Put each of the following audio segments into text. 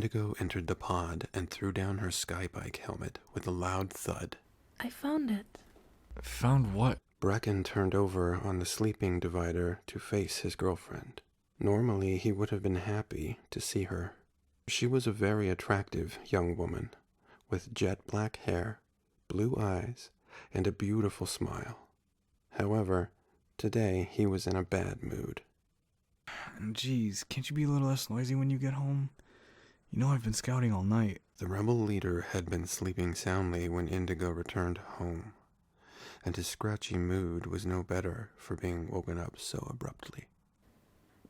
Indigo entered the pod and threw down her skybike helmet with a loud thud. I found it. Found what? Bracken turned over on the sleeping divider to face his girlfriend. Normally, he would have been happy to see her. She was a very attractive young woman, with jet black hair, blue eyes, and a beautiful smile. However, today he was in a bad mood. Jeez, can't you be a little less noisy when you get home? You know I've been scouting all night. The rebel leader had been sleeping soundly when Indigo returned home, and his scratchy mood was no better for being woken up so abruptly.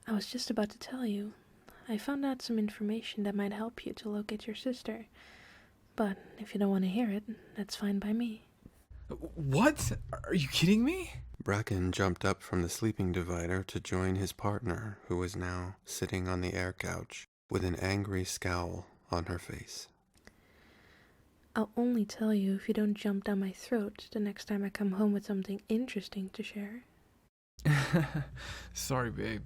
I was just about to tell you. I found out some information that might help you to locate your sister. But if you don't want to hear it, that's fine by me. What? Are you kidding me? Bracken jumped up from the sleeping divider to join his partner, who was now sitting on the air couch with an angry scowl on her face. I'll only tell you if you don't jump down my throat the next time I come home with something interesting to share. Sorry, babe.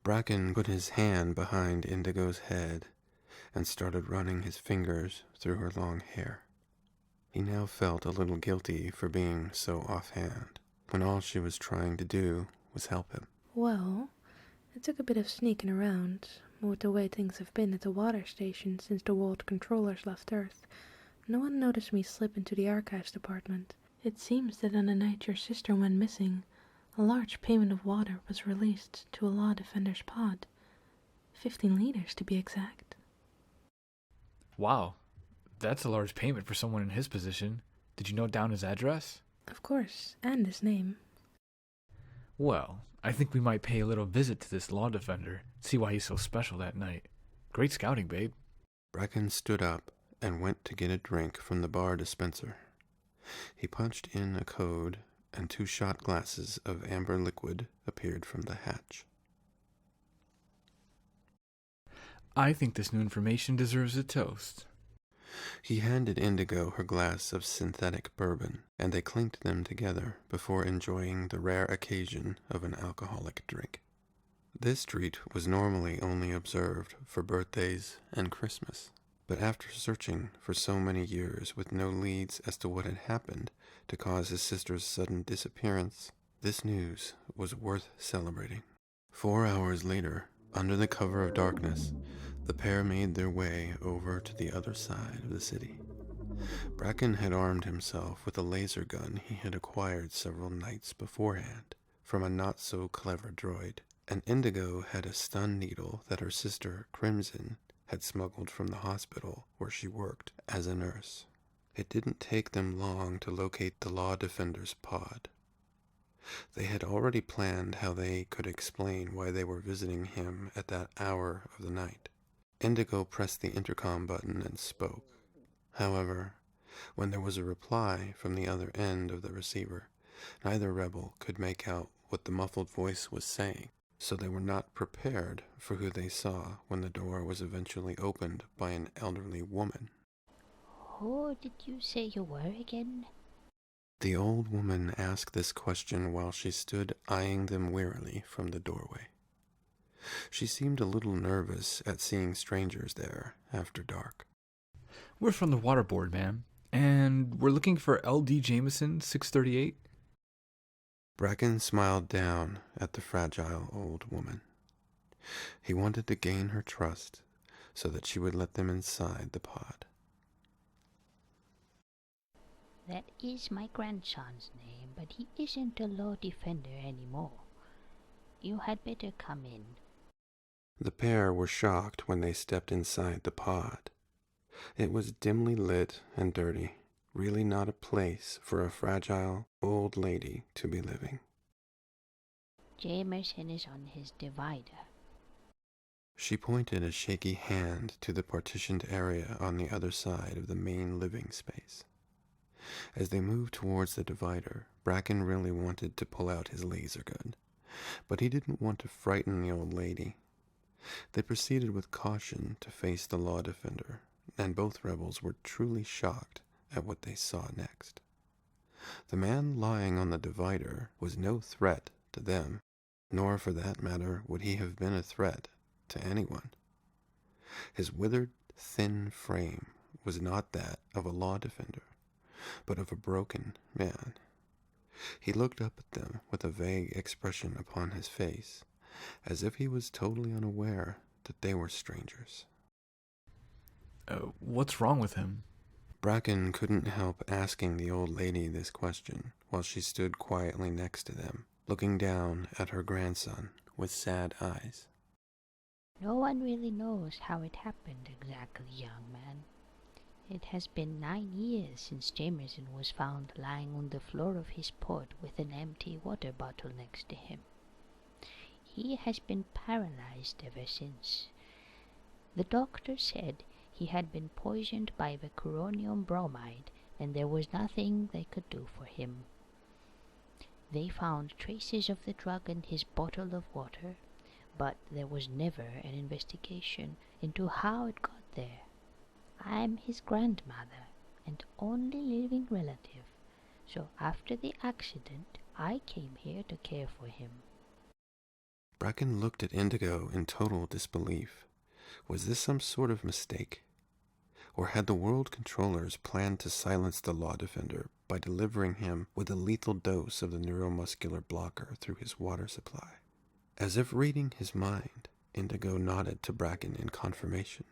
Bracken put his hand behind Indigo's head and started running his fingers through her long hair. He now felt a little guilty for being so offhand, when all she was trying to do was help him. Well, it took a bit of sneaking around, but with the way things have been at the water station since the world controllers left Earth, no one noticed me slip into the archives department. It seems that on the night your sister went missing, a large payment of water was released to a law defender's pod. 15 liters to be exact. Wow, that's a large payment for someone in his position. Did you note down his address? Of course, and his name. Well, I think we might pay a little visit to this law defender, see why he's so special that night. Great scouting, babe. Bracken stood up and went to get a drink from the bar dispenser. He punched in a code, and 2 shot glasses of amber liquid appeared from the hatch. I think this new information deserves a toast. He handed Indigo her glass of synthetic bourbon, and they clinked them together before enjoying the rare occasion of an alcoholic drink. This treat was normally only observed for birthdays and Christmas, but after searching for so many years with no leads as to what had happened to cause his sister's sudden disappearance, this news was worth celebrating. 4 hours later, under the cover of darkness, the pair made their way over to the other side of the city. Bracken had armed himself with a laser gun he had acquired several nights beforehand from a not-so-clever droid, and Indigo had a stun needle that her sister, Crimson, had smuggled from the hospital where she worked as a nurse. It didn't take them long to locate the law defender's pod. They had already planned how they could explain why they were visiting him at that hour of the night. Indigo pressed the intercom button and spoke. However, when there was a reply from the other end of the receiver, neither rebel could make out what the muffled voice was saying, so they were not prepared for who they saw when the door was eventually opened by an elderly woman. Who did you say you were again? The old woman asked this question while she stood eyeing them wearily from the doorway. She seemed a little nervous at seeing strangers there after dark. We're from the water board, ma'am, and we're looking for L.D. Jameson, 638. Bracken smiled down at the fragile old woman. He wanted to gain her trust so that she would let them inside the pod. That is my grandson's name, but he isn't a law defender anymore. You had better come in. The pair were shocked when they stepped inside the pod. It was dimly lit and dirty, really not a place for a fragile old lady to be living. Jameson is on his divider. She pointed a shaky hand to the partitioned area on the other side of the main living space. As they moved towards the divider, Bracken really wanted to pull out his laser gun, but he didn't want to frighten the old lady. They proceeded with caution to face the law defender, and both rebels were truly shocked at what they saw next. The man lying on the divider was no threat to them, nor for that matter would he have been a threat to anyone. His withered, thin frame was not that of a law defender, but of a broken man. He looked up at them with a vague expression upon his face, as if he was totally unaware that they were strangers. What's wrong with him? Bracken couldn't help asking the old lady this question while she stood quietly next to them, looking down at her grandson with sad eyes. No one really knows how it happened exactly, young man. It has been 9 years since Jameson was found lying on the floor of his port with an empty water bottle next to him. He has been paralyzed ever since. The doctor said he had been poisoned by the coronium bromide, and there was nothing they could do for him. They found traces of the drug in his bottle of water, but there was never an investigation into how it got there. I'm his grandmother and only living relative, so after the accident, I came here to care for him. Bracken looked at Indigo in total disbelief. Was this some sort of mistake? Or had the world controllers planned to silence the law defender by delivering him with a lethal dose of the neuromuscular blocker through his water supply? As if reading his mind, Indigo nodded to Bracken in confirmation.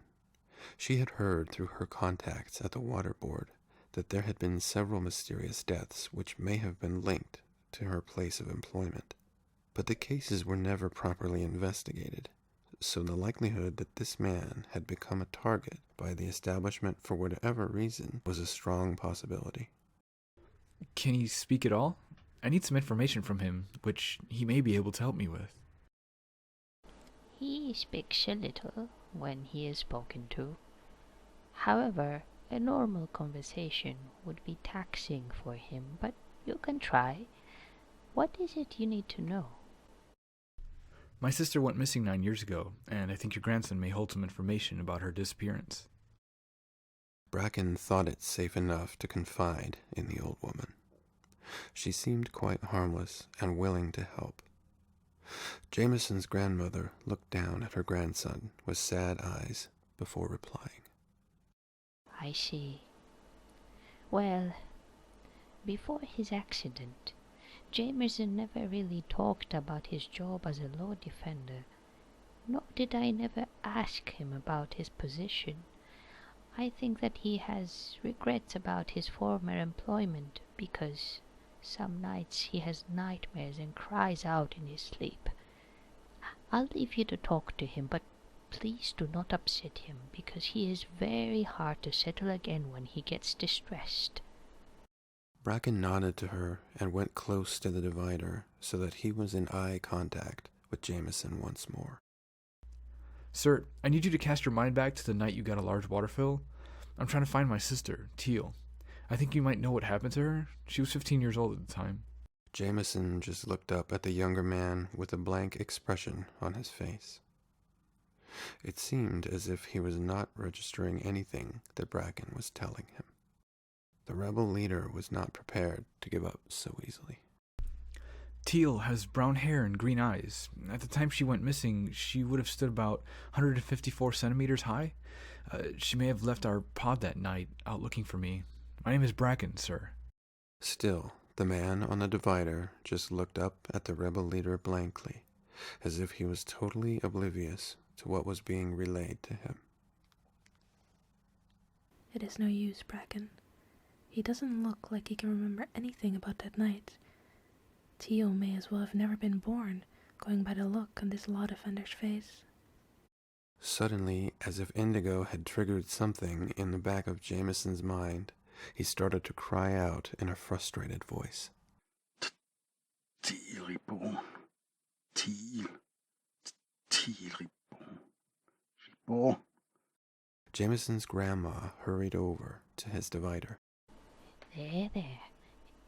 She had heard through her contacts at the water board that there had been several mysterious deaths which may have been linked to her place of employment. But the cases were never properly investigated, so the likelihood that this man had become a target by the establishment for whatever reason was a strong possibility. Can he speak at all? I need some information from him, which he may be able to help me with. He speaks a little when he is spoken to. However, a normal conversation would be taxing for him, but you can try. What is it you need to know? My sister went missing 9 years ago, and I think your grandson may hold some information about her disappearance. Bracken thought it safe enough to confide in the old woman. She seemed quite harmless and willing to help. Jameson's grandmother looked down at her grandson with sad eyes before replying. I see. Well, before his accident, Jameson never really talked about his job as a law defender, nor did I never ask him about his position. I think that he has regrets about his former employment because some nights he has nightmares and cries out in his sleep. I'll leave you to talk to him, but please do not upset him because he is very hard to settle again when he gets distressed. Bracken nodded to her and went close to the divider so that he was in eye contact with Jameson once more. Sir, I need you to cast your mind back to the night you got a large water fill. I'm trying to find my sister, Teal. I think you might know what happened to her. She was 15 years old at the time. Jameson just looked up at the younger man with a blank expression on his face. It seemed as if he was not registering anything that Bracken was telling him. The rebel leader was not prepared to give up so easily. Teal has brown hair and green eyes. At the time she went missing, she would have stood about 154 centimeters high. She may have left our pod that night, out looking for me. My name is Bracken, sir. Still, the man on the divider just looked up at the rebel leader blankly, as if he was totally oblivious to what was being relayed to him. It is no use, Bracken. He doesn't look like he can remember anything about that night. Teal may as well have never been born, going by the look on this law defender's face. Suddenly, as if Indigo had triggered something in the back of Jameson's mind, he started to cry out in a frustrated voice. Teal reborn. Teal. Teal reborn. Reborn. Jameson's grandma hurried over to his divider. There.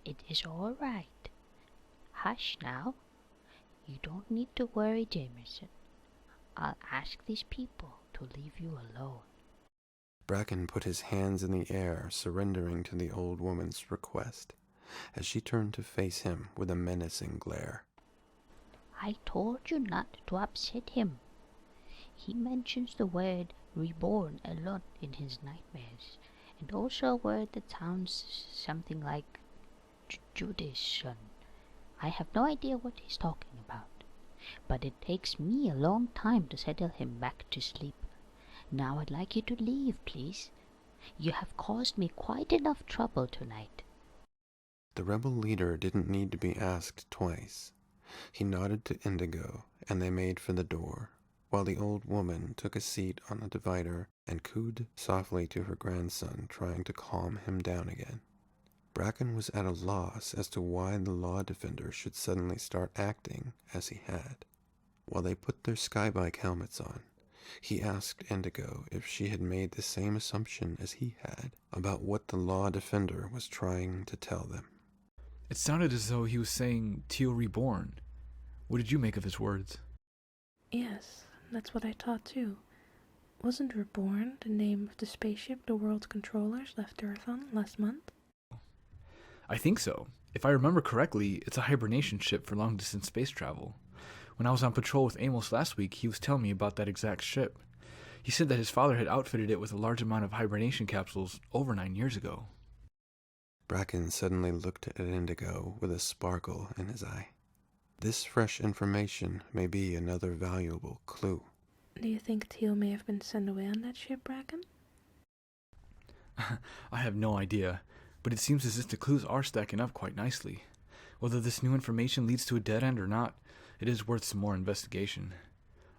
It is all right. Hush now. You don't need to worry, Jameson. I'll ask these people to leave you alone. Bracken put his hands in the air, surrendering to the old woman's request, as she turned to face him with a menacing glare. I told you not to upset him. He mentions the word reborn a lot in his nightmares, and also a word that sounds something like Judason. I have no idea what he's talking about, but it takes me a long time to settle him back to sleep. Now I'd like you to leave, please. You have caused me quite enough trouble tonight. The rebel leader didn't need to be asked twice. He nodded to Indigo, and they made for the door, while the old woman took a seat on the divider and cooed softly to her grandson, trying to calm him down again. Bracken was at a loss as to why the law defender should suddenly start acting as he had. While they put their skybike helmets on, he asked Indigo if she had made the same assumption as he had about what the law defender was trying to tell them. It sounded as though he was saying Teal reborn. What did you make of his words? Yes, that's what I thought too. Wasn't Reborn the name of the spaceship the world's controllers left Earth on last month? I think so. If I remember correctly, it's a hibernation ship for long-distance space travel. When I was on patrol with Amos last week, he was telling me about that exact ship. He said that his father had outfitted it with a large amount of hibernation capsules over 9 years ago. Bracken suddenly looked at Indigo with a sparkle in his eye. This fresh information may be another valuable clue. Do you think Teal may have been sent away on that ship, Bracken? I have no idea, but it seems as if the clues are stacking up quite nicely. Whether this new information leads to a dead end or not, it is worth some more investigation.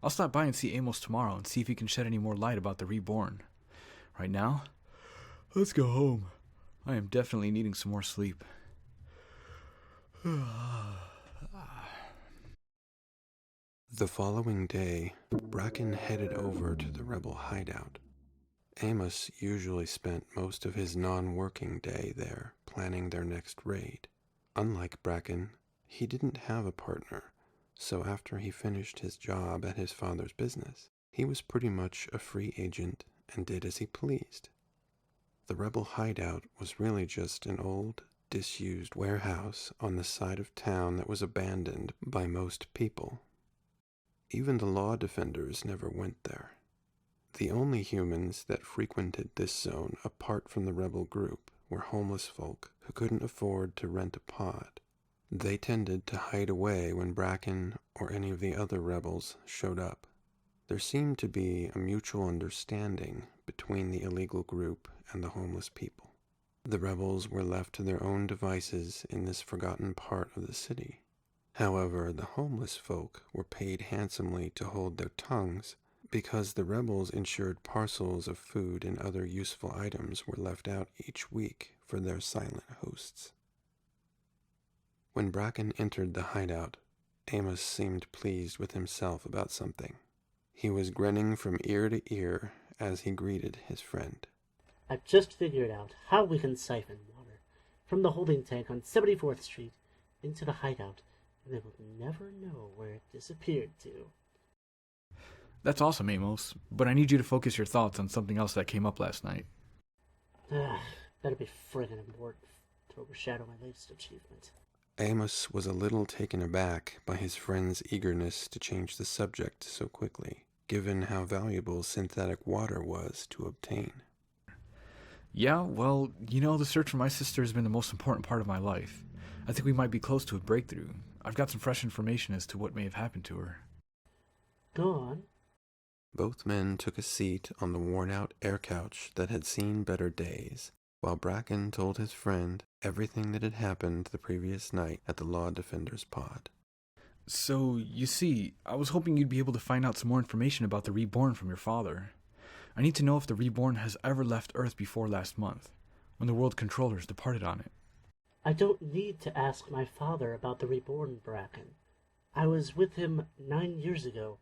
I'll stop by and see Amos tomorrow and see if he can shed any more light about the Reborn. Right now, let's go home. I am definitely needing some more sleep. The following day, Bracken headed over to the rebel hideout. Amos usually spent most of his non-working day there, planning their next raid. Unlike Bracken, he didn't have a partner, so after he finished his job at his father's business, he was pretty much a free agent and did as he pleased. The rebel hideout was really just an old, disused warehouse on the side of town that was abandoned by most people. Even the law defenders never went there. The only humans that frequented this zone apart from the rebel group were homeless folk who couldn't afford to rent a pod. They tended to hide away when Bracken or any of the other rebels showed up. There seemed to be a mutual understanding between the illegal group and the homeless people. The rebels were left to their own devices in this forgotten part of the city. However, the homeless folk were paid handsomely to hold their tongues because the rebels ensured parcels of food and other useful items were left out each week for their silent hosts. When Bracken entered the hideout, Amos seemed pleased with himself about something. He was grinning from ear to ear as he greeted his friend. I've just figured out how we can siphon water from the holding tank on 74th Street into the hideout, and they will never know where it disappeared to. That's awesome, Amos, but I need you to focus your thoughts on something else that came up last night. Better be friggin' important to overshadow my latest achievement. Amos was a little taken aback by his friend's eagerness to change the subject so quickly, given how valuable synthetic water was to obtain. Yeah, well, the search for my sister has been the most important part of my life. I think we might be close to a breakthrough. I've got some fresh information as to what may have happened to her. Go on. Both men took a seat on the worn-out air couch that had seen better days, while Bracken told his friend everything that had happened the previous night at the Law Defender's pod. So, you see, I was hoping you'd be able to find out some more information about the Reborn from your father. I need to know if the Reborn has ever left Earth before last month, when the world controllers departed on it. I don't need to ask my father about the Reborn, Bracken. I was with him 9 years ago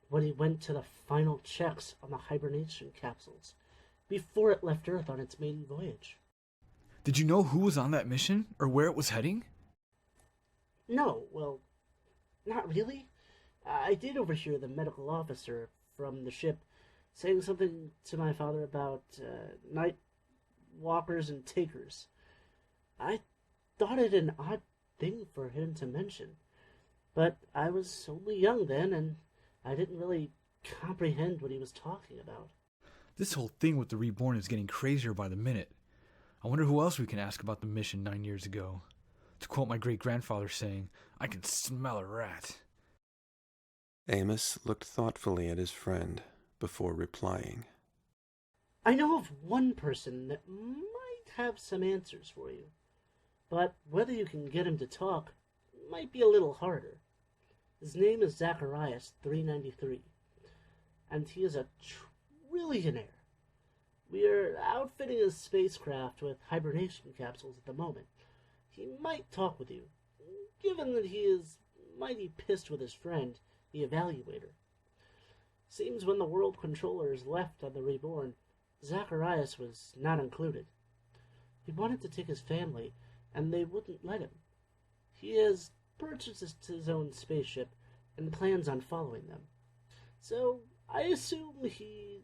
when he went to the final checks on the hibernation capsules, before it left Earth on its maiden voyage. Did you know who was on that mission, or where it was heading? No, well, not really. I did overhear the medical officer from the ship saying something to my father about night walkers and takers. I thought it an odd thing for him to mention, but I was only young then, and I didn't really comprehend what he was talking about. This whole thing with the Reborn is getting crazier by the minute. I wonder who else we can ask about the mission 9 years ago. To quote my great-grandfather saying, I can smell a rat. Amos looked thoughtfully at his friend before replying. I know of one person that might have some answers for you, but whether you can get him to talk might be a little harder. His name is Zacharias 393, and he is a trillionaire. We are outfitting his spacecraft with hibernation capsules at the moment. He might talk with you, given that he is mighty pissed with his friend, the Evaluator. Seems when the world controllers left on the Reborn, Zacharias was not included. He wanted to take his family, and they wouldn't let him. He has purchased his own spaceship and plans on following them. So I assume he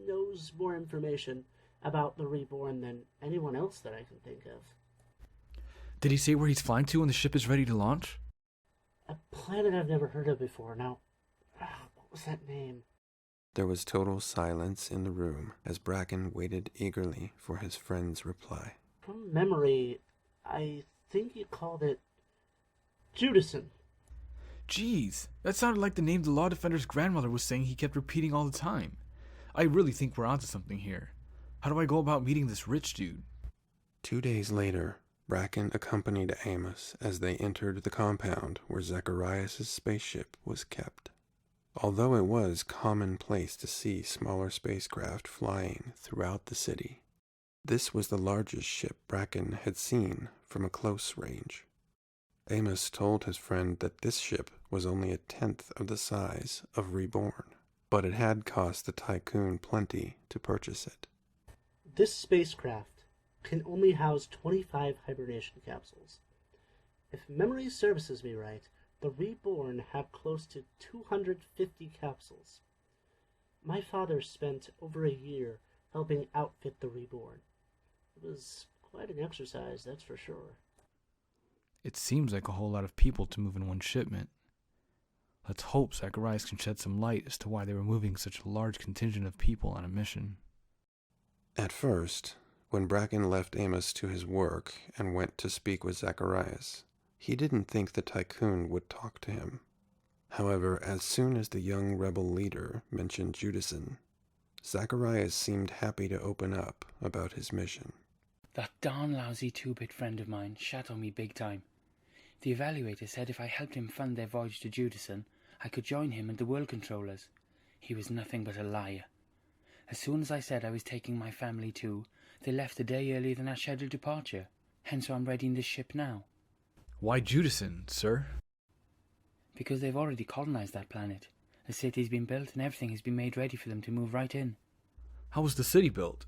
knows more information about the Reborn than anyone else that I can think of. Did he say where he's flying to when the ship is ready to launch? A planet I've never heard of before. Now, what was that name? There was total silence in the room as Bracken waited eagerly for his friend's reply. From memory, I think he called it Judason. Jeez, that sounded like the name the Law Defender's grandmother was saying he kept repeating all the time. I really think we're onto something here. How do I go about meeting this rich dude? 2 days later, Bracken accompanied Amos as they entered the compound where Zacharias' spaceship was kept. Although it was commonplace to see smaller spacecraft flying throughout the city, this was the largest ship Bracken had seen from a close range. Amos told his friend that this ship was only 1/10 of the size of Reborn, but it had cost the Tycoon plenty to purchase it. This spacecraft can only house 25 hibernation capsules. If memory services me right, the Reborn have close to 250 capsules. My father spent over a year helping outfit the Reborn. It was quite an exercise, that's for sure. It seems like a whole lot of people to move in one shipment. Let's hope Zacharias can shed some light as to why they were moving such a large contingent of people on a mission. At first, when Bracken left Amos to his work and went to speak with Zacharias, he didn't think the Tycoon would talk to him. However, as soon as the young rebel leader mentioned Judason, Zacharias seemed happy to open up about his mission. That darn lousy 2-bit friend of mine shat on me big time. The Evaluator said if I helped him fund their voyage to Judason, I could join him and the world controllers. He was nothing but a liar. As soon as I said I was taking my family too, they left a day earlier than our scheduled departure. Hence why I'm readying this ship now. Why Judason, sir? Because they've already colonized that planet. The city's been built and everything has been made ready for them to move right in. How was the city built?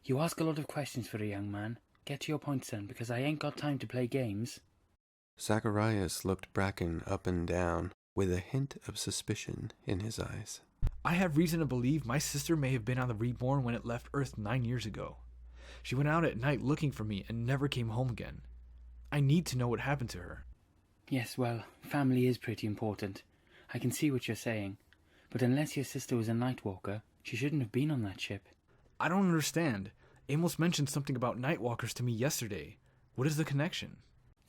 You ask a lot of questions for a young man. Get to your point, son, because I ain't got time to play games. Zacharias looked Bracken up and down with a hint of suspicion in his eyes. I have reason to believe my sister may have been on the Reborn when it left Earth 9 years ago. She went out at night looking for me and never came home again. I need to know what happened to her. Yes, well, family is pretty important. I can see what you're saying. But unless your sister was a Nightwalker, she shouldn't have been on that ship. I don't understand. Amos mentioned something about Nightwalkers to me yesterday. What is the connection?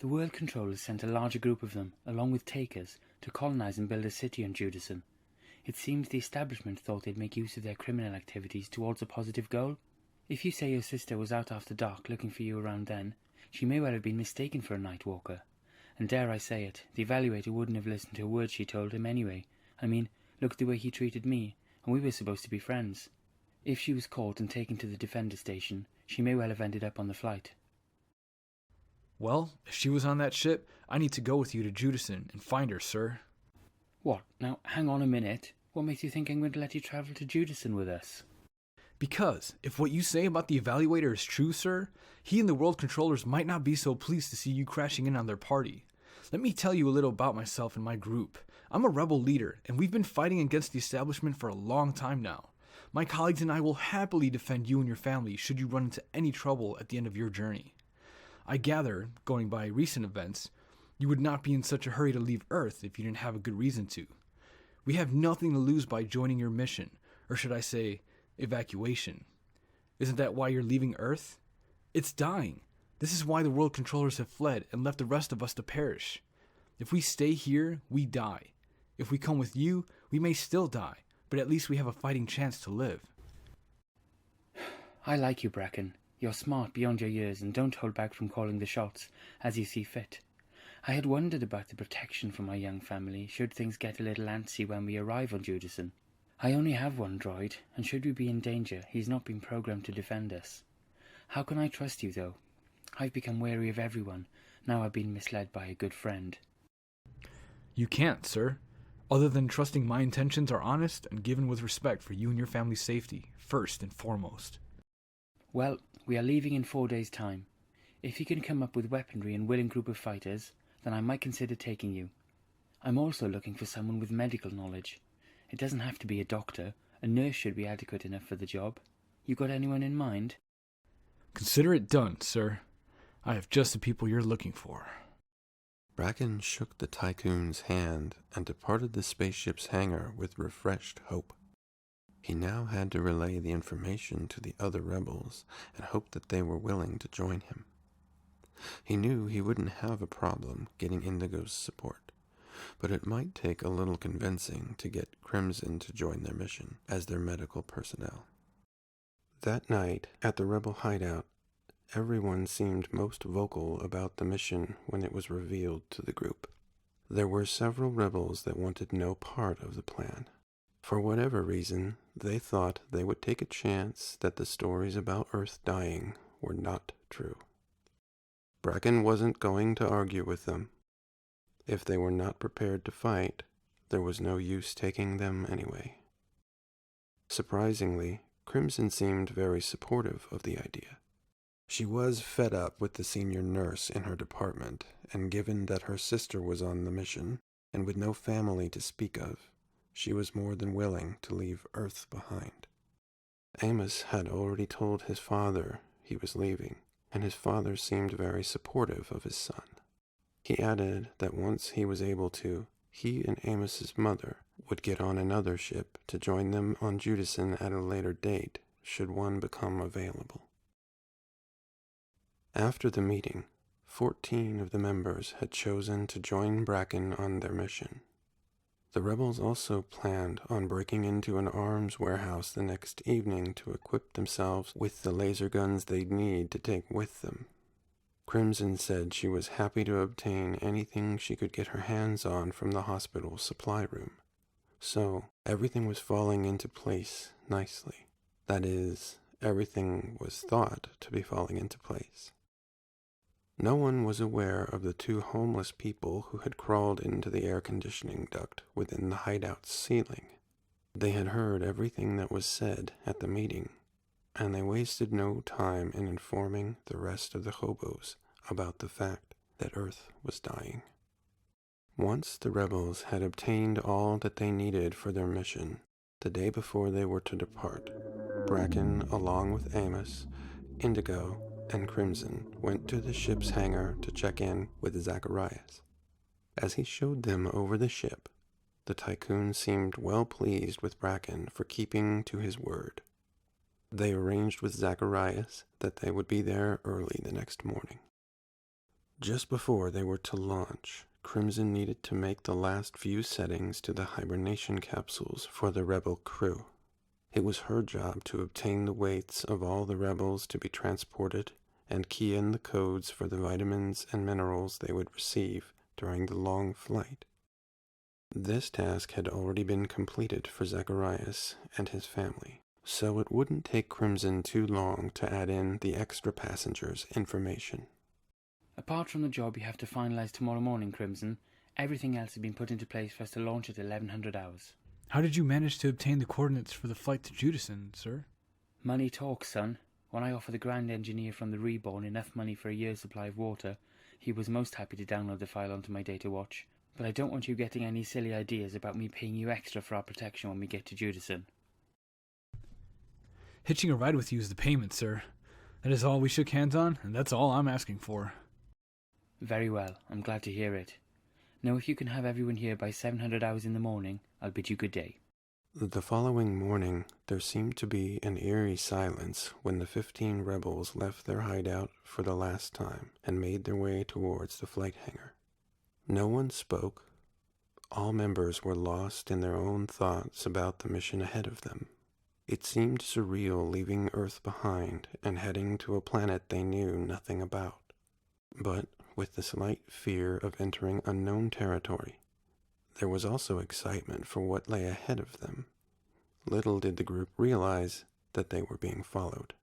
The world controllers sent a larger group of them, along with takers, to colonize and build a city on Judason. It seems the establishment thought they'd make use of their criminal activities towards a positive goal. If you say your sister was out after dark looking for you around then, she may well have been mistaken for a Nightwalker. And dare I say it, the Evaluator wouldn't have listened to a word she told him anyway. I mean, look at the way he treated me, and we were supposed to be friends. If she was caught and taken to the Defender station, she may well have ended up on the flight. Well, if she was on that ship, I need to go with you to Judason and find her, sir. What? Now, hang on a minute. What makes you think I'm going to let you travel to Judason with us? Because, if what you say about the Evaluator is true, sir, he and the world controllers might not be so pleased to see you crashing in on their party. Let me tell you a little about myself and my group. I'm a rebel leader, and we've been fighting against the establishment for a long time now. My colleagues and I will happily defend you and your family should you run into any trouble at the end of your journey. I gather, going by recent events, you would not be in such a hurry to leave Earth if you didn't have a good reason to. We have nothing to lose by joining your mission, or should I say, evacuation. Isn't that why you're leaving Earth? It's dying. This is why the world controllers have fled and left the rest of us to perish. If we stay here, we die. If we come with you, we may still die, but at least we have a fighting chance to live. I like you, Bracken. You're smart beyond your years and don't hold back from calling the shots as you see fit. I had wondered about the protection for my young family should things get a little antsy when we arrive on Judason. I only have one droid, and should we be in danger, he's not been programmed to defend us. How can I trust you, though? I've become wary of everyone, now I've been misled by a good friend. You can't, sir. Other than trusting my intentions are honest and given with respect for you and your family's safety, first and foremost. Well, we are leaving in 4 days' time. If you can come up with weaponry and willing group of fighters, then I might consider taking you. I'm also looking for someone with medical knowledge. It doesn't have to be a doctor. A nurse should be adequate enough for the job. You got anyone in mind? Consider it done, sir. I have just the people you're looking for. Bracken shook the tycoon's hand and departed the spaceship's hangar with refreshed hope. He now had to relay the information to the other rebels and hope that they were willing to join him. He knew he wouldn't have a problem getting Indigo's support, but it might take a little convincing to get Crimson to join their mission as their medical personnel. That night, at the rebel hideout, everyone seemed most vocal about the mission when it was revealed to the group. There were several rebels that wanted no part of the plan. For whatever reason, they thought they would take a chance that the stories about Earth dying were not true. Bracken wasn't going to argue with them. If they were not prepared to fight, there was no use taking them anyway. Surprisingly, Crimson seemed very supportive of the idea. She was fed up with the senior nurse in her department, and given that her sister was on the mission, and with no family to speak of, she was more than willing to leave Earth behind. Amos had already told his father he was leaving, and his father seemed very supportive of his son. He added that once he was able to, he and Amos's mother would get on another ship to join them on Judason at a later date, should one become available. After the meeting, 14 of the members had chosen to join Bracken on their mission. The rebels also planned on breaking into an arms warehouse the next evening to equip themselves with the laser guns they'd need to take with them. Crimson said she was happy to obtain anything she could get her hands on from the hospital supply room. So, everything was falling into place nicely. That is, everything was thought to be falling into place. No one was aware of the 2 homeless people who had crawled into the air conditioning duct within the hideout's ceiling. They had heard everything that was said at the meeting, and they wasted no time in informing the rest of the hobos about the fact that Earth was dying. Once the rebels had obtained all that they needed for their mission, the day before they were to depart, Bracken, along with Amos, Indigo, and Crimson, went to the ship's hangar to check in with Zacharias. As he showed them over the ship, the tycoon seemed well pleased with Bracken for keeping to his word. They arranged with Zacharias that they would be there early the next morning. Just before they were to launch, Crimson needed to make the last few settings to the hibernation capsules for the rebel crew. It was her job to obtain the weights of all the rebels to be transported and key in the codes for the vitamins and minerals they would receive during the long flight. This task had already been completed for Zacharias and his family, so it wouldn't take Crimson too long to add in the extra passengers' information. Apart from the job you have to finalize tomorrow morning, Crimson, everything else has been put into place for us to launch at 1100 hours. How did you manage to obtain the coordinates for the flight to Judason, sir? Money talks, son. When I offered the Grand Engineer from the Reborn enough money for a year's supply of water, he was most happy to download the file onto my data watch. But I don't want you getting any silly ideas about me paying you extra for our protection when we get to Judason. Hitching a ride with you is the payment, sir. That is all we shook hands on, and that's all I'm asking for. Very well, I'm glad to hear it. Now if you can have everyone here by 700 hours in the morning, I'll bid you good day. The following morning, there seemed to be an eerie silence when the 15 rebels left their hideout for the last time and made their way towards the flight hangar. No one spoke. All members were lost in their own thoughts about the mission ahead of them. It seemed surreal leaving Earth behind and heading to a planet they knew nothing about. But with the slight fear of entering unknown territory, there was also excitement for what lay ahead of them. Little did the group realize that they were being followed.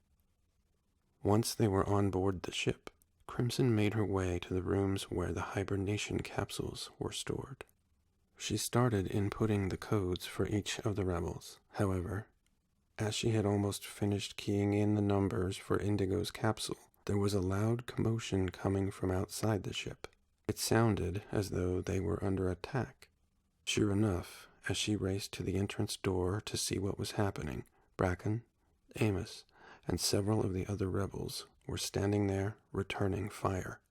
Once they were on board the ship, Crimson made her way to the rooms where the hibernation capsules were stored. She started inputting the codes for each of the rebels. However, as she had almost finished keying in the numbers for Indigo's capsule, there was a loud commotion coming from outside the ship. It sounded as though they were under attack. Sure enough, as she raced to the entrance door to see what was happening, Bracken, Amos, and several of the other rebels were standing there returning fire.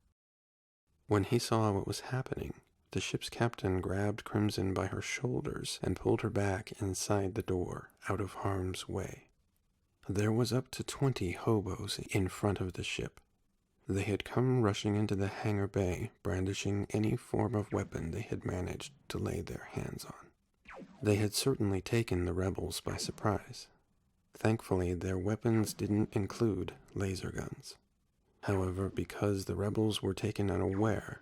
When he saw what was happening, the ship's captain grabbed Crimson by her shoulders and pulled her back inside the door, out of harm's way. There was up to 20 hobos in front of the ship. They had come rushing into the hangar bay, brandishing any form of weapon they had managed to lay their hands on. They had certainly taken the rebels by surprise. Thankfully, their weapons didn't include laser guns. However, because the rebels were taken unaware,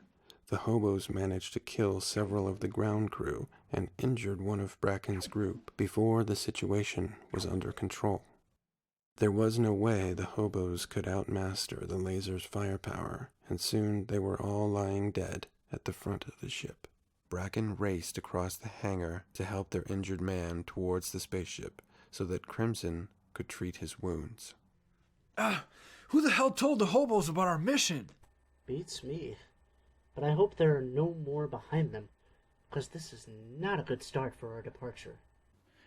the hobos managed to kill several of the ground crew and injured one of Bracken's group before the situation was under control. There was no way the hobos could outmaster the laser's firepower, and soon they were all lying dead at the front of the ship. Bracken raced across the hangar to help their injured man towards the spaceship so that Crimson could treat his wounds. Who the hell told the hobos about our mission? Beats me. But I hope there are no more behind them, because this is not a good start for our departure.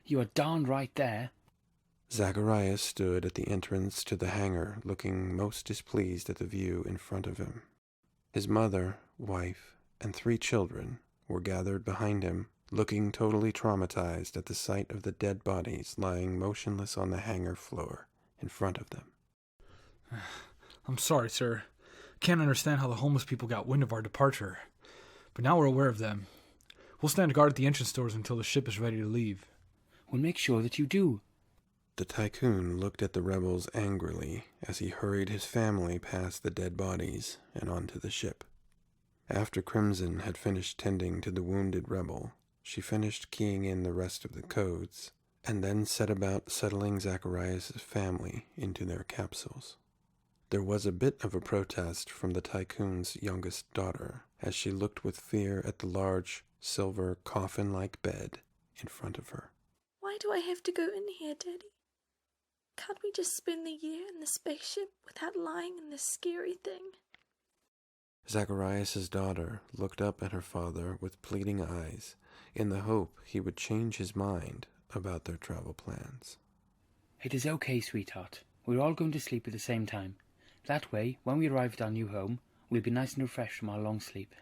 You are darn right there. Zacharias stood at the entrance to the hangar, looking most displeased at the view in front of him. His mother, wife, and 3 children were gathered behind him, looking totally traumatized at the sight of the dead bodies lying motionless on the hangar floor in front of them. I'm sorry, sir. Can't understand how the homeless people got wind of our departure. But now we're aware of them. We'll stand guard at the entrance doors until the ship is ready to leave. We'll make sure that you do. The tycoon looked at the rebels angrily as he hurried his family past the dead bodies and onto the ship. After Crimson had finished tending to the wounded rebel, she finished keying in the rest of the codes, and then set about settling Zacharias' family into their capsules. There was a bit of a protest from the tycoon's youngest daughter as she looked with fear at the large, silver, coffin-like bed in front of her. Why do I have to go in here, Daddy? Can't we just spend the year in the spaceship without lying in this scary thing? Zacharias' daughter looked up at her father with pleading eyes in the hope he would change his mind about their travel plans. It is okay, sweetheart. We're all going to sleep at the same time. That way, when we arrive at our new home, we'll be nice and refreshed from our long sleep.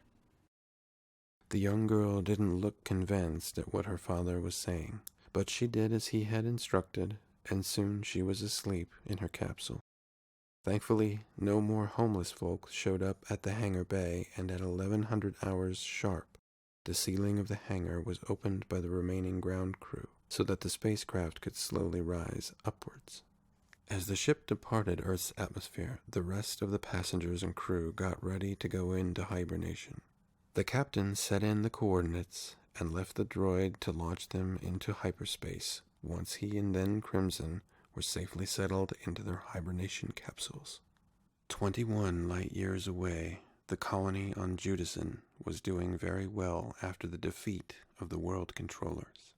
The young girl didn't look convinced at what her father was saying, but she did as he had instructed, and soon she was asleep in her capsule. Thankfully, no more homeless folk showed up at the hangar bay, and at 1100 hours sharp, the ceiling of the hangar was opened by the remaining ground crew, so that the spacecraft could slowly rise upwards. As the ship departed Earth's atmosphere, the rest of the passengers and crew got ready to go into hibernation. The captain set in the coordinates and left the droid to launch them into hyperspace once he and then Crimson were safely settled into their hibernation capsules. 21 light years away, the colony on Judason was doing very well after the defeat of the world controllers.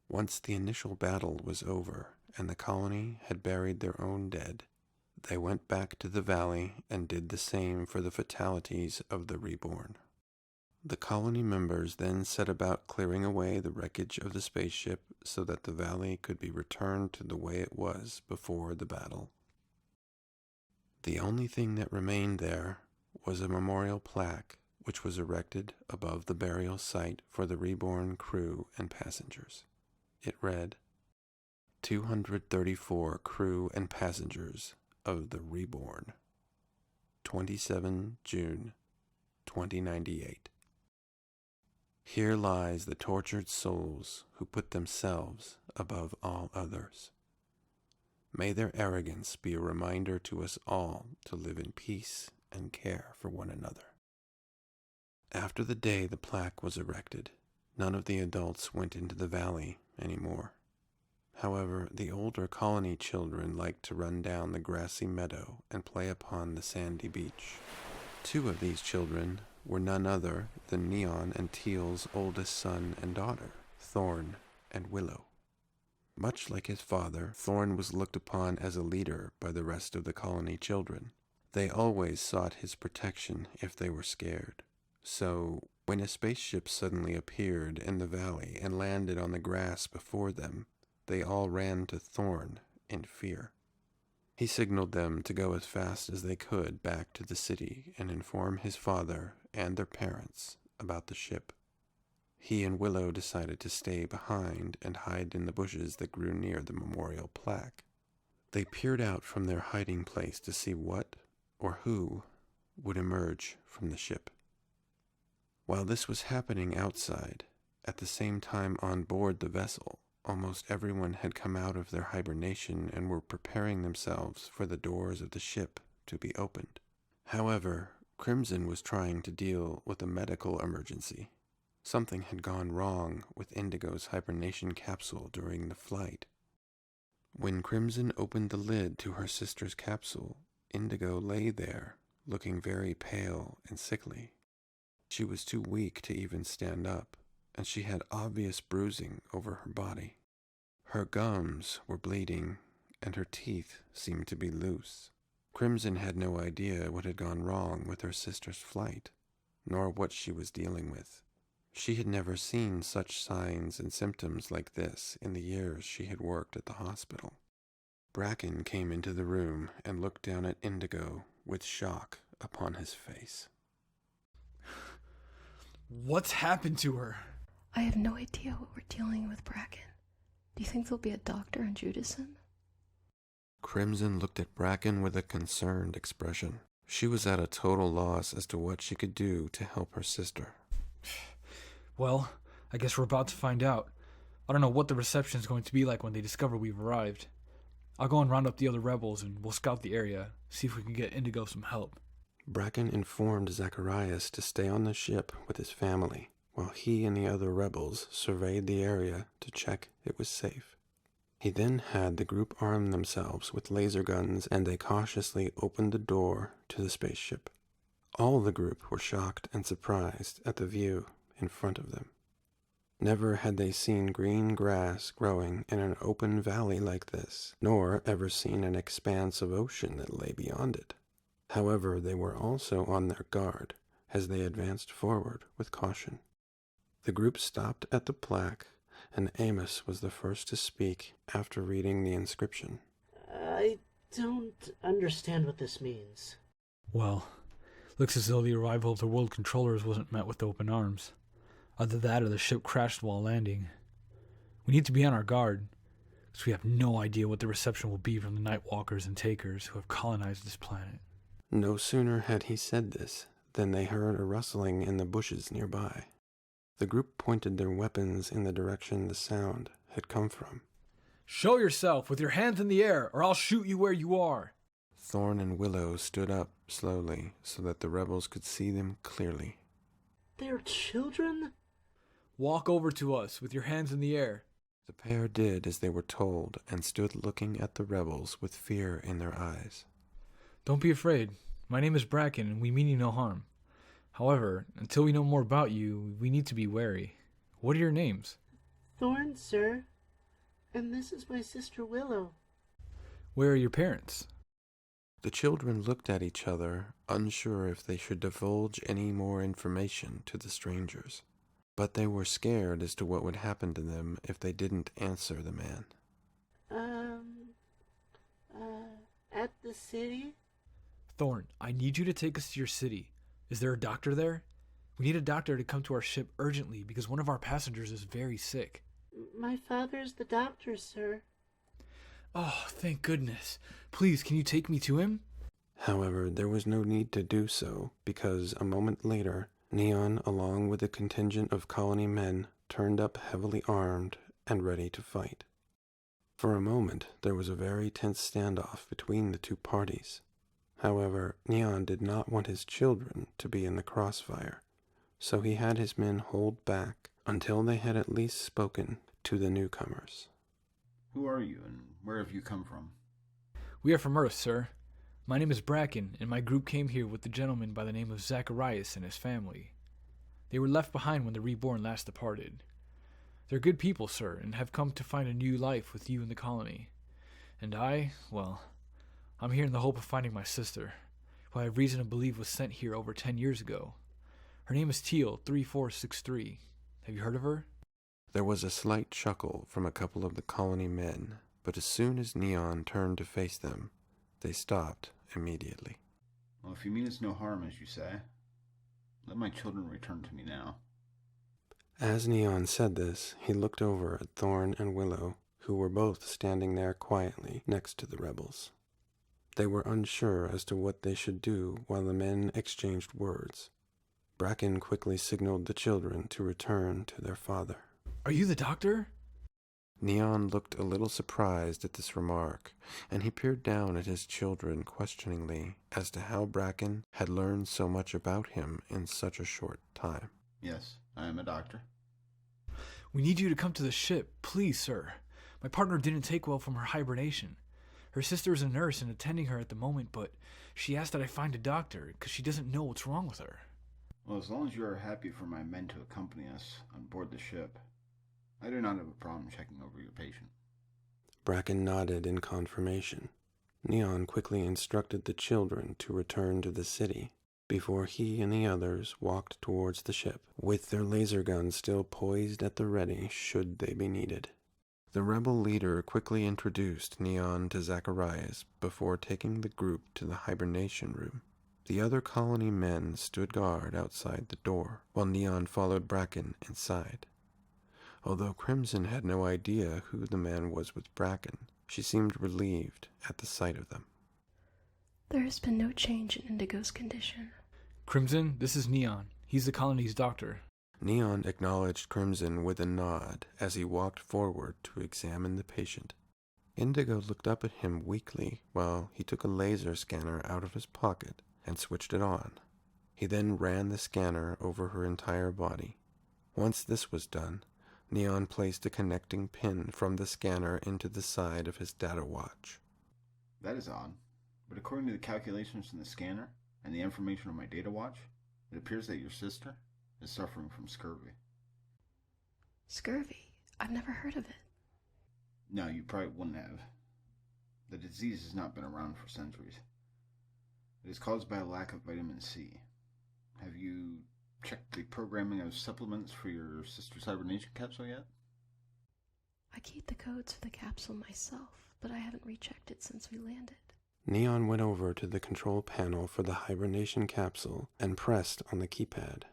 Once the initial battle was over and the colony had buried their own dead, they went back to the valley and did the same for the fatalities of the reborn. The colony members then set about clearing away the wreckage of the spaceship so that the valley could be returned to the way it was before the battle. The only thing that remained there was a memorial plaque which was erected above the burial site for the reborn crew and passengers. It read, 234 crew and passengers of the Reborn, 27 June 2098. Here lies the tortured souls who put themselves above all others. May their arrogance be a reminder to us all to live in peace and care for one another. After the day the plaque was erected, none of the adults went into the valley anymore. However, the older colony children liked to run down the grassy meadow and play upon the sandy beach. Two of these children were none other than Neon and Teal's oldest son and daughter, Thorn and Willow. Much like his father, Thorn was looked upon as a leader by the rest of the colony children. They always sought his protection if they were scared. So, when a spaceship suddenly appeared in the valley and landed on the grass before them, they all ran to Thorn in fear. He signaled them to go as fast as they could back to the city and inform his father and their parents about the ship. He and Willow decided to stay behind and hide in the bushes that grew near the memorial plaque. They peered out from their hiding place to see what or who would emerge from the ship. While this was happening outside, at the same time on board the vessel, almost everyone had come out of their hibernation and were preparing themselves for the doors of the ship to be opened. However, Crimson was trying to deal with a medical emergency. Something had gone wrong with Indigo's hibernation capsule during the flight. When Crimson opened the lid to her sister's capsule, Indigo lay there, looking very pale and sickly. She was too weak to even stand up, and she had obvious bruising over her body. Her gums were bleeding, and her teeth seemed to be loose. Crimson had no idea what had gone wrong with her sister's flight, nor what she was dealing with. She had never seen such signs and symptoms like this in the years she had worked at the hospital. Bracken came into the room and looked down at Indigo with shock upon his face. What's happened to her? I have no idea what we're dealing with, Bracken. Do you think there'll be a doctor in Judason? Crimson looked at Bracken with a concerned expression. She was at a total loss as to what she could do to help her sister. Well, I guess we're about to find out. I don't know what the reception's going to be like when they discover we've arrived. I'll go and round up the other rebels and we'll scout the area, see if we can get Indigo some help. Bracken informed Zacharias to stay on the ship with his family, while he and the other rebels surveyed the area to check it was safe. He then had the group arm themselves with laser guns, and they cautiously opened the door to the spaceship. All the group were shocked and surprised at the view in front of them. Never had they seen green grass growing in an open valley like this, nor ever seen an expanse of ocean that lay beyond it. However, they were also on their guard as they advanced forward with caution. The group stopped at the plaque, and Amos was the first to speak after reading the inscription. I don't understand what this means. Well, looks as though the arrival of the world controllers wasn't met with open arms. Either that or the ship crashed while landing. We need to be on our guard, because we have no idea what the reception will be from the Nightwalkers and Takers who have colonized this planet. No sooner had he said this than they heard a rustling in the bushes nearby. The group pointed their weapons in the direction the sound had come from. Show yourself with your hands in the air, or I'll shoot you where you are. Thorn and Willow stood up slowly so that the rebels could see them clearly. They're children? Walk over to us with your hands in the air. The pair did as they were told and stood looking at the rebels with fear in their eyes. Don't be afraid. My name is Bracken, and we mean you no harm. However, until we know more about you, we need to be wary. What are your names? Thorn, sir. And this is my sister Willow. Where are your parents? The children looked at each other, unsure if they should divulge any more information to the strangers. But they were scared as to what would happen to them if they didn't answer the man. At the city? Thorn, I need you to take us to your city. Is there a doctor there? We need a doctor to come to our ship urgently because one of our passengers is very sick. My father's the doctor, sir. Oh, thank goodness. Please, can you take me to him? However, there was no need to do so, because a moment later, Neon, along with a contingent of colony men, turned up heavily armed and ready to fight. For a moment, there was a very tense standoff between the two parties. However, Neon did not want his children to be in the crossfire, so he had his men hold back until they had at least spoken to the newcomers. Who are you, and where have you come from? We are from Earth, sir. My name is Bracken, and my group came here with a gentleman by the name of Zacharias and his family. They were left behind when the Reborn last departed. They're good people, sir, and have come to find a new life with you in the colony. And I'm here in the hope of finding my sister, who I have reason to believe was sent here over 10 years ago. Her name is Teal, 3463. Have you heard of her? There was a slight chuckle from a couple of the colony men, but as soon as Neon turned to face them, they stopped immediately. Well, if you mean it's no harm, as you say, let my children return to me now. As Neon said this, he looked over at Thorn and Willow, who were both standing there quietly next to the rebels. They were unsure as to what they should do while the men exchanged words. Bracken quickly signaled the children to return to their father. Are you the doctor? Neon looked a little surprised at this remark, and he peered down at his children questioningly as to how Bracken had learned so much about him in such a short time. Yes, I am a doctor. We need you to come to the ship, please, sir. My partner didn't take well from her hibernation. Her sister is a nurse and attending her at the moment, but she asked that I find a doctor because she doesn't know what's wrong with her. Well, as long as you are happy for my men to accompany us on board the ship, I do not have a problem checking over your patient. Bracken nodded in confirmation. Neon quickly instructed the children to return to the city before he and the others walked towards the ship, with their laser guns still poised at the ready should they be needed. The rebel leader quickly introduced Neon to Zacharias before taking the group to the hibernation room. The other colony men stood guard outside the door, while Neon followed Bracken inside. Although Crimson had no idea who the man was with Bracken, she seemed relieved at the sight of them. There has been no change in Indigo's condition. Crimson, this is Neon. He's the colony's doctor. Neon acknowledged Crimson with a nod as he walked forward to examine the patient. Indigo looked up at him weakly while he took a laser scanner out of his pocket and switched it on. He then ran the scanner over her entire body. Once this was done, Neon placed a connecting pin from the scanner into the side of his data watch. That is odd, but according to the calculations in the scanner and the information on my data watch, it appears that your sister is suffering from scurvy. Scurvy? I've never heard of it. No, you probably wouldn't have. The disease has not been around for centuries. It is caused by a lack of vitamin C. Have you checked the programming of supplements for your sister's hibernation capsule yet? I keep the codes for the capsule myself, but I haven't rechecked it since we landed. Neon went over to the control panel for the hibernation capsule and pressed on the keypad.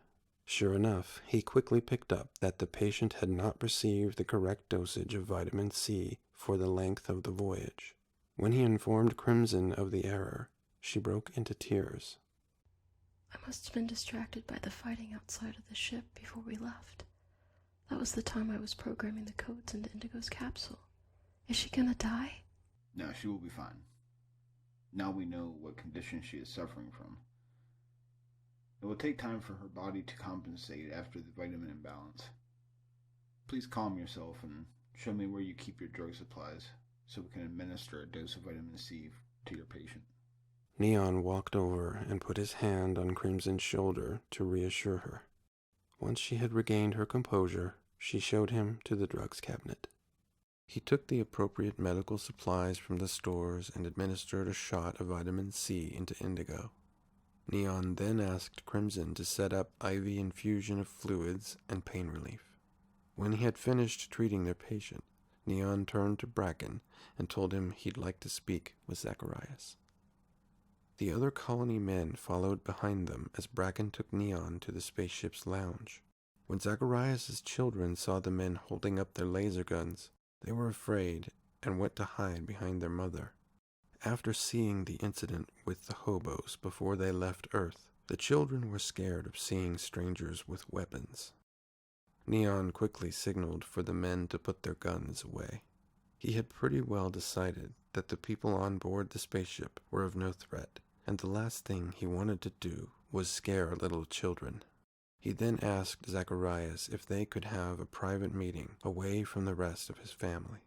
Sure enough, he quickly picked up that the patient had not received the correct dosage of vitamin C for the length of the voyage. When he informed Crimson of the error, she broke into tears. I must have been distracted by the fighting outside of the ship before we left. That was the time I was programming the codes into Indigo's capsule. Is she gonna die? No, she will be fine. Now we know what condition she is suffering from. It will take time for her body to compensate after the vitamin imbalance. Please calm yourself and show me where you keep your drug supplies so we can administer a dose of vitamin C to your patient. Neon walked over and put his hand on Crimson's shoulder to reassure her. Once she had regained her composure, she showed him to the drugs cabinet. He took the appropriate medical supplies from the stores and administered a shot of vitamin C into Indigo. Neon then asked Crimson to set up IV infusion of fluids and pain relief. When he had finished treating their patient, Neon turned to Bracken and told him he'd like to speak with Zacharias. The other colony men followed behind them as Bracken took Neon to the spaceship's lounge. When Zacharias' children saw the men holding up their laser guns, they were afraid and went to hide behind their mother. After seeing the incident with the hobos before they left Earth, the children were scared of seeing strangers with weapons. Neon quickly signaled for the men to put their guns away. He had pretty well decided that the people on board the spaceship were of no threat, and the last thing he wanted to do was scare little children. He then asked Zacharias if they could have a private meeting away from the rest of his family.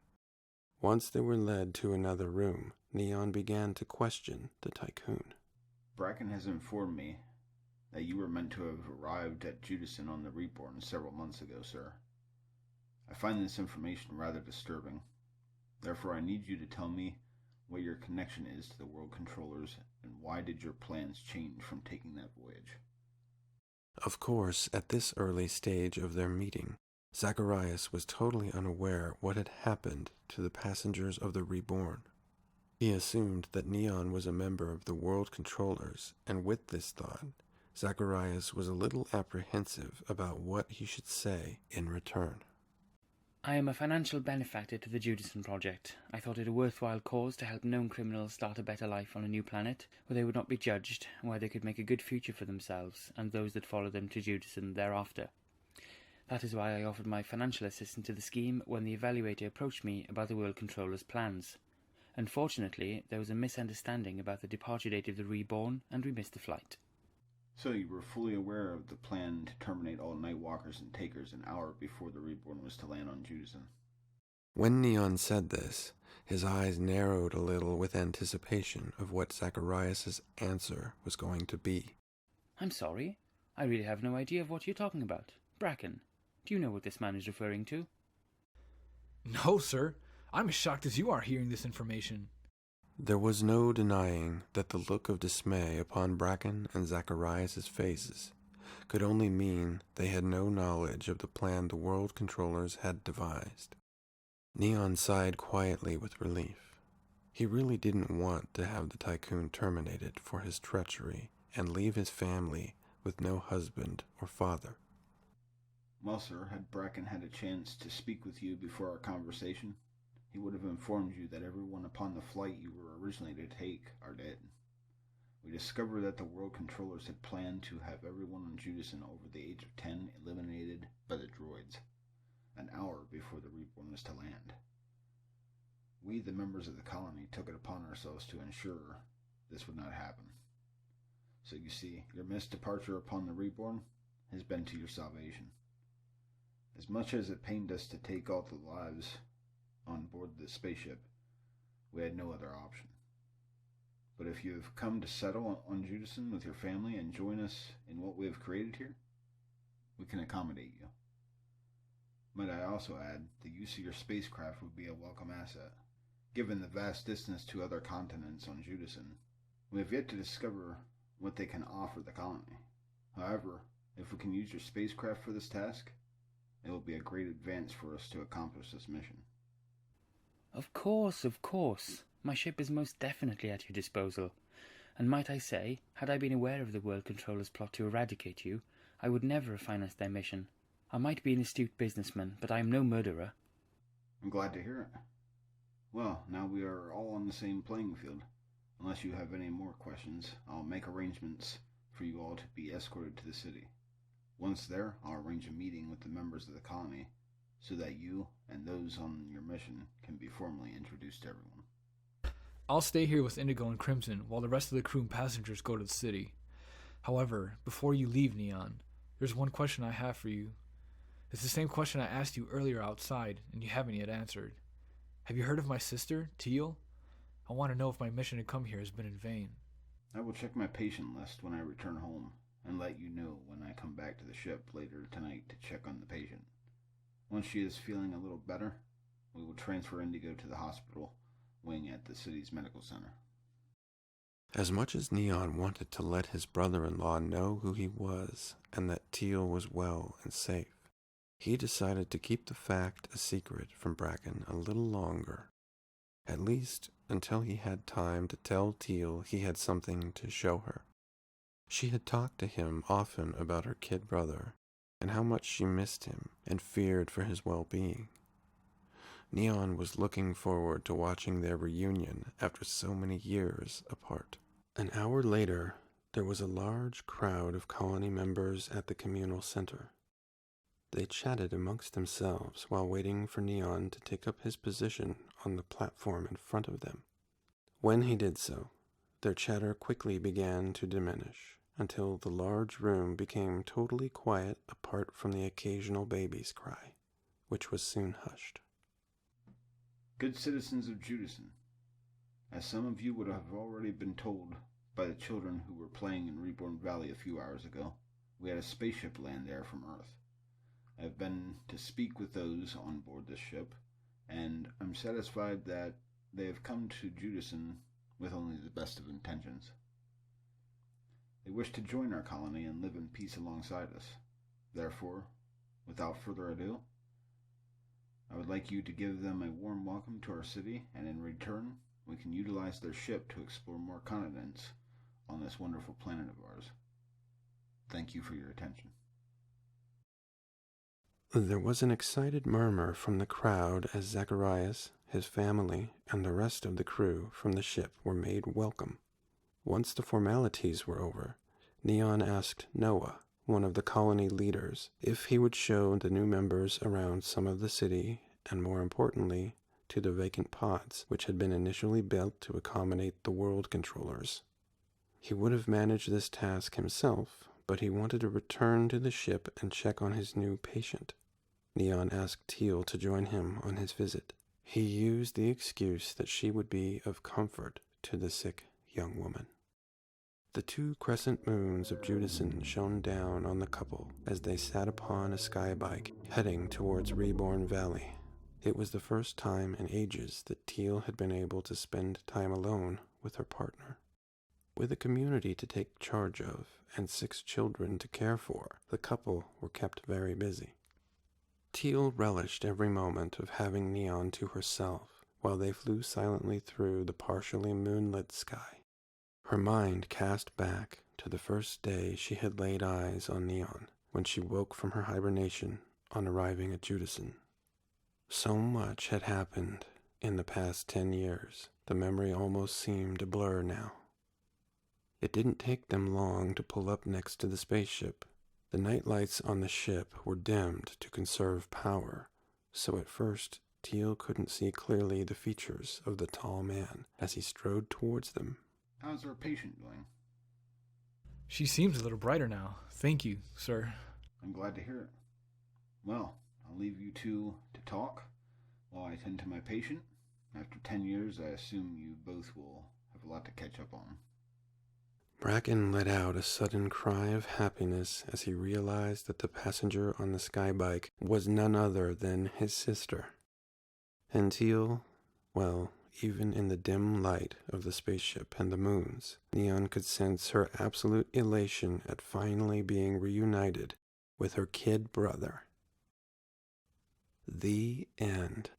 Once they were led to another room, Neon began to question the tycoon. Bracken has informed me that you were meant to have arrived at Judason on the Reborn several months ago, sir. I find this information rather disturbing. Therefore, I need you to tell me what your connection is to the World Controllers and why did your plans change from taking that voyage? Of course, at this early stage of their meeting, Zacharias was totally unaware what had happened to the passengers of the Reborn. He assumed that Neon was a member of the World Controllers, and with this thought, Zacharias was a little apprehensive about what he should say in return. I am a financial benefactor to the Judason Project. I thought it a worthwhile cause to help known criminals start a better life on a new planet, where they would not be judged, and where they could make a good future for themselves and those that follow them to Judason thereafter. That is why I offered my financial assistance to the scheme when the evaluator approached me about the World Controller's plans. Unfortunately, there was a misunderstanding about the departure date of the Reborn, and we missed the flight. So you were fully aware of the plan to terminate all Nightwalkers and Takers an hour before the Reborn was to land on Judason. When Neon said this, his eyes narrowed a little with anticipation of what Zacharias' answer was going to be. I'm sorry. I really have no idea of what you're talking about. Bracken, do you know what this man is referring to? No, sir. I'm as shocked as you are hearing this information. There was no denying that the look of dismay upon Bracken and Zacharias' faces could only mean they had no knowledge of the plan the World Controllers had devised. Neon sighed quietly with relief. He really didn't want to have the tycoon terminated for his treachery and leave his family with no husband or father. Well, sir, had Bracken had a chance to speak with you before our conversation, he would have informed you that everyone upon the flight you were originally to take are dead. We discovered that the World Controllers had planned to have everyone on Judason over the age of 10 eliminated by the droids, an hour before the Reborn was to land. We, the members of the colony, took it upon ourselves to ensure this would not happen. So you see, your missed departure upon the Reborn has been to your salvation. As much as it pained us to take all the lives on board the spaceship, we had no other option. But if you have come to settle on Judason with your family and join us in what we have created here, we can accommodate you. Might I also add, the use of your spacecraft would be a welcome asset. Given the vast distance to other continents on Judason, we have yet to discover what they can offer the colony. However, if we can use your spacecraft for this task, it will be a great advance for us to accomplish this mission. Of course, of course. My ship is most definitely at your disposal. And might I say, had I been aware of the World Controller's plot to eradicate you, I would never have financed their mission. I might be an astute businessman, but I am no murderer. I'm glad to hear it. Well, now we are all on the same playing field. Unless you have any more questions, I'll make arrangements for you all to be escorted to the city. Once there, I'll arrange a meeting with the members of the colony so that you and those on your mission can be formally introduced to everyone. I'll stay here with Indigo and Crimson while the rest of the crew and passengers go to the city. However, before you leave, Neon, there's one question I have for you. It's the same question I asked you earlier outside, and you haven't yet answered. Have you heard of my sister, Teal? I want to know if my mission to come here has been in vain. I will check my patient list when I return home, and let you know when I come back to the ship later tonight to check on the patient. Once she is feeling a little better, we will transfer Indigo to the hospital wing at the city's medical center. As much as Neon wanted to let his brother-in-law know who he was and that Teal was well and safe, he decided to keep the fact a secret from Bracken a little longer, at least until he had time to tell Teal he had something to show her. She had talked to him often about her kid brother, and how much she missed him and feared for his well-being. Neon was looking forward to watching their reunion after so many years apart. An hour later, there was a large crowd of colony members at the communal center. They chatted amongst themselves while waiting for Neon to take up his position on the platform in front of them. When he did so, their chatter quickly began to diminish until the large room became totally quiet apart from the occasional baby's cry, which was soon hushed. Good citizens of Judason, as some of you would have already been told by the children who were playing in Reborn Valley a few hours ago, we had a spaceship land there from Earth. I have been to speak with those on board this ship, and I'm satisfied that they have come to Judason with only the best of intentions. They wish to join our colony and live in peace alongside us. Therefore, without further ado, I would like you to give them a warm welcome to our city, and in return, we can utilize their ship to explore more continents on this wonderful planet of ours. Thank you for your attention. There was an excited murmur from the crowd as Zacharias, his family, and the rest of the crew from the ship were made welcome. Once the formalities were over, Neon asked Noah, one of the colony leaders, if he would show the new members around some of the city, and more importantly, to the vacant pods which had been initially built to accommodate the world controllers. He would have managed this task himself, but he wanted to return to the ship and check on his new patient. Neon asked Teal to join him on his visit. He used the excuse that she would be of comfort to the sick young woman. The 2 crescent moons of Judason shone down on the couple as they sat upon a skybike heading towards Reborn Valley. It was the first time in ages that Teal had been able to spend time alone with her partner. With a community to take charge of and 6 children to care for, the couple were kept very busy. Teal relished every moment of having Neon to herself while they flew silently through the partially moonlit sky. Her mind cast back to the first day she had laid eyes on Neon when she woke from her hibernation on arriving at Judason. So much had happened in the past 10 years, the memory almost seemed a blur now. It didn't take them long to pull up next to the spaceship. The night lights on the ship were dimmed to conserve power, so at first Teal couldn't see clearly the features of the tall man as he strode towards them. How's our patient doing? She seems a little brighter now. Thank you, sir. I'm glad to hear it. Well, I'll leave you 2 to talk while I tend to my patient. After 10 years, I assume you both will have a lot to catch up on. Bracken let out a sudden cry of happiness as he realized that the passenger on the skybike was none other than his sister. And Teal, well, even in the dim light of the spaceship and the moons, Neon could sense her absolute elation at finally being reunited with her kid brother. The end.